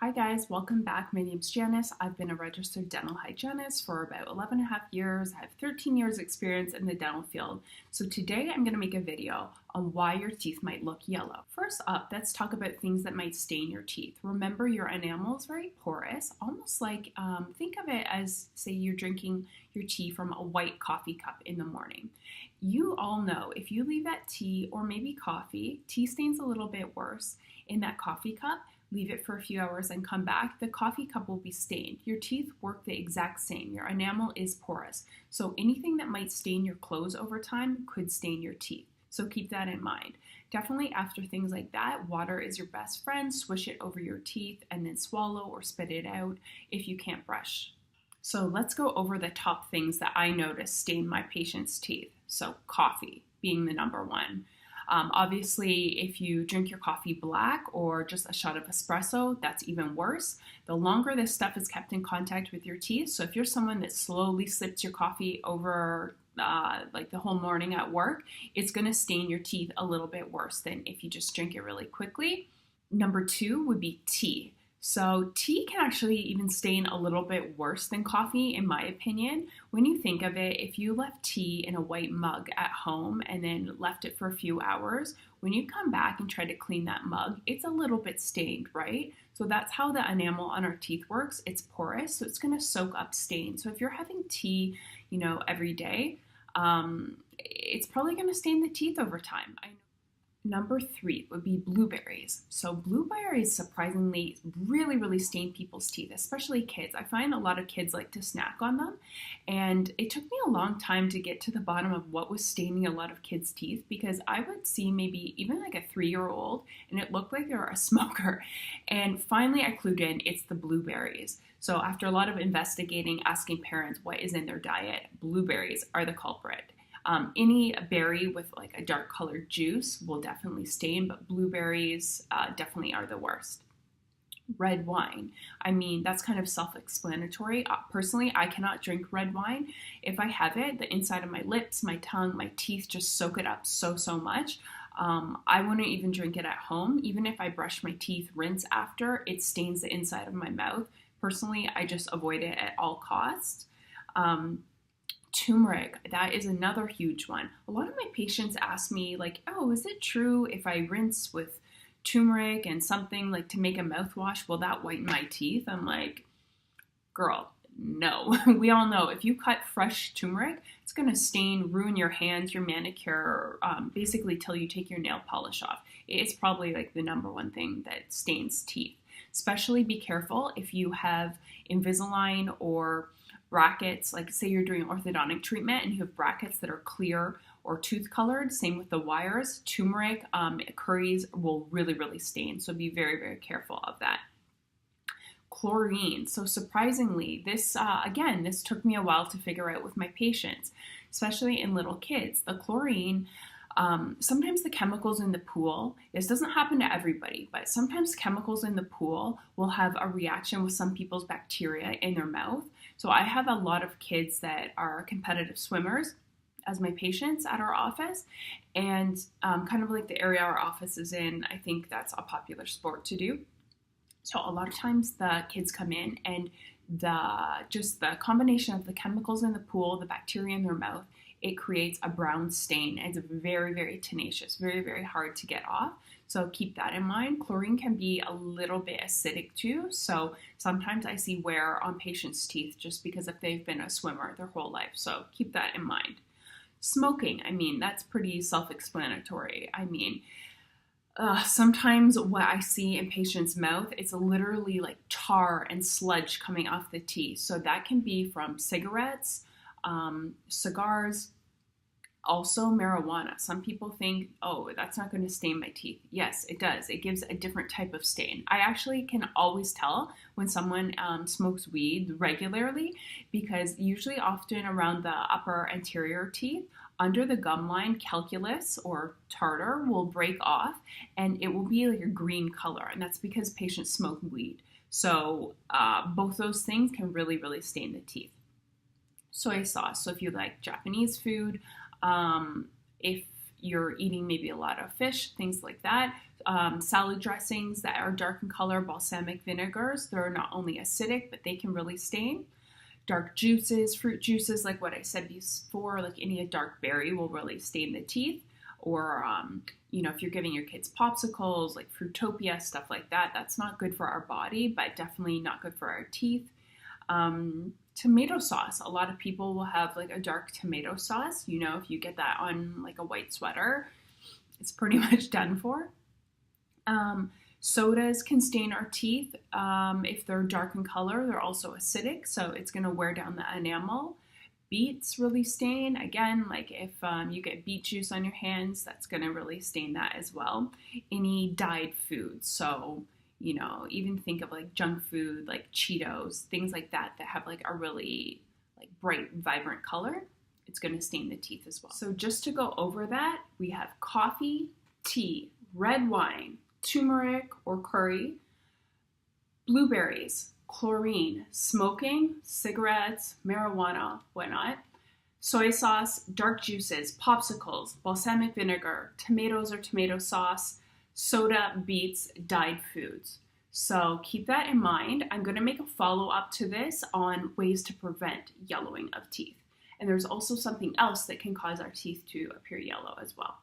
Hi guys, welcome back. My name's Janice. I've been a registered dental hygienist for about 11 and a half years. I have 13 years experience in the dental field. So today I'm going to make a video on why your teeth might look yellow. First up, let's talk about things that might stain your teeth. Remember, your enamel is very porous, almost like, think of it as, say you're drinking your tea from a white coffee cup in the morning. You all know if you leave that tea or maybe coffee, tea stains a little bit worse in that coffee cup. Leave it for a few hours and come back, the coffee cup will be stained. Your teeth work the exact same. Your enamel is porous. So anything that might stain your clothes over time could stain your teeth. So keep that in mind. Definitely after things like that, water is your best friend. Swish it over your teeth and then swallow or spit it out if you can't brush. So let's go over the top things that I notice stain my patients' teeth. So coffee being the number one. Obviously, if you drink your coffee black or just a shot of espresso, that's even worse. The longer this stuff is kept in contact with your teeth, so if you're someone that slowly sips your coffee over like the whole morning at work, it's going to stain your teeth a little bit worse than if you just drink it really quickly. Number two would be tea. So tea can actually even stain a little bit worse than coffee, in my opinion. When you think of it, if you left tea in a white mug at home and then left it for a few hours, when you come back and try to clean that mug, it's a little bit stained, right? So that's how the enamel on our teeth works. It's porous, so it's going to soak up stain. So if you're having tea, every day, it's probably going to stain the teeth over time. Number three would be blueberries. So blueberries surprisingly really stain people's teeth, especially kids. I find a lot of kids like to snack on them, and it took me a long time to get to the bottom of what was staining a lot of kids' teeth, because I would see maybe even like a 3-year-old and it looked like they were a smoker. And finally I clued in, it's the blueberries. So after a lot of investigating, asking parents what is in their diet, blueberries are the culprit. Any berry with like a dark colored juice will definitely stain, but blueberries definitely are the worst. Red wine. I mean, that's kind of self-explanatory. Personally, I cannot drink red wine. If I have it, the inside of my lips, my tongue, my teeth just soak it up so much. I wouldn't even drink it at home. Even if I brush my teeth, rinse after, it stains the inside of my mouth. Personally, I just avoid it at all costs. Turmeric, that is another huge one. A lot of my patients ask me like, oh, is it true if I rinse with turmeric and something like to make a mouthwash, will that whiten my teeth? I'm like, girl, no. We all know if you cut fresh turmeric, it's going to stain, ruin your hands, your manicure, basically till you take your nail polish off. It's probably like the number one thing that stains teeth. Especially be careful if you have Invisalign or brackets, like say you're doing orthodontic treatment and you have brackets that are clear or tooth colored, same with the wires. Turmeric, curries will really stain, so be very careful of that. Chlorine. So surprisingly, this took me a while to figure out with my patients, especially in little kids. The chlorine, sometimes the chemicals in the pool, this doesn't happen to everybody, but sometimes chemicals in the pool will have a reaction with some people's bacteria in their mouth. So I have a lot of kids that are competitive swimmers as my patients at our office, and kind of like the area our office is in, I think that's a popular sport to do. So a lot of times the kids come in and the combination of the chemicals in the pool, the bacteria in their mouth, it creates a brown stain. It's very tenacious, very hard to get off. So keep that in mind. Chlorine can be a little bit acidic too. So sometimes I see wear on patients' teeth just because if they've been a swimmer their whole life. So keep that in mind. Smoking, I mean, that's pretty self-explanatory. I mean, sometimes what I see in patients' mouth, it's literally like tar and sludge coming off the teeth. So that can be from cigarettes, cigars, also marijuana. Some people think, oh, that's not going to stain my teeth. Yes, it does. It gives a different type of stain. I actually can always tell when someone smokes weed regularly, because usually often around the upper anterior teeth, under the gum line, calculus or tartar will break off and it will be like a green color. And that's because patients smoke weed. So both those things can really stain the teeth. Soy sauce. So if you like Japanese food, if you're eating maybe a lot of fish, things like that, salad dressings that are dark in color, balsamic vinegars, they're not only acidic, but they can really stain. Dark juices, fruit juices, like what I said before, like any dark berry will really stain the teeth. Or, if you're giving your kids popsicles, like Fruitopia, stuff like that, that's not good for our body, but definitely not good for our teeth. Tomato sauce. A lot of people will have like a dark tomato sauce. If you get that on like a white sweater, it's pretty much done for. Sodas can stain our teeth. If they're dark in color, they're also acidic, so it's going to wear down the enamel. Beets really stain. Again, like if you get beet juice on your hands, that's going to really stain that as well. Any dyed foods, so even think of like junk food, like Cheetos, things like that have like a really like bright, vibrant color. It's going to stain the teeth as well. So just to go over that, we have coffee, tea, red wine, turmeric or curry, blueberries, chlorine, smoking, cigarettes, marijuana, whatnot, soy sauce, dark juices, popsicles, balsamic vinegar, tomatoes or tomato sauce, soda, beets, dyed foods. So keep that in mind. I'm going to make a follow-up to this on ways to prevent yellowing of teeth. And there's also something else that can cause our teeth to appear yellow as well.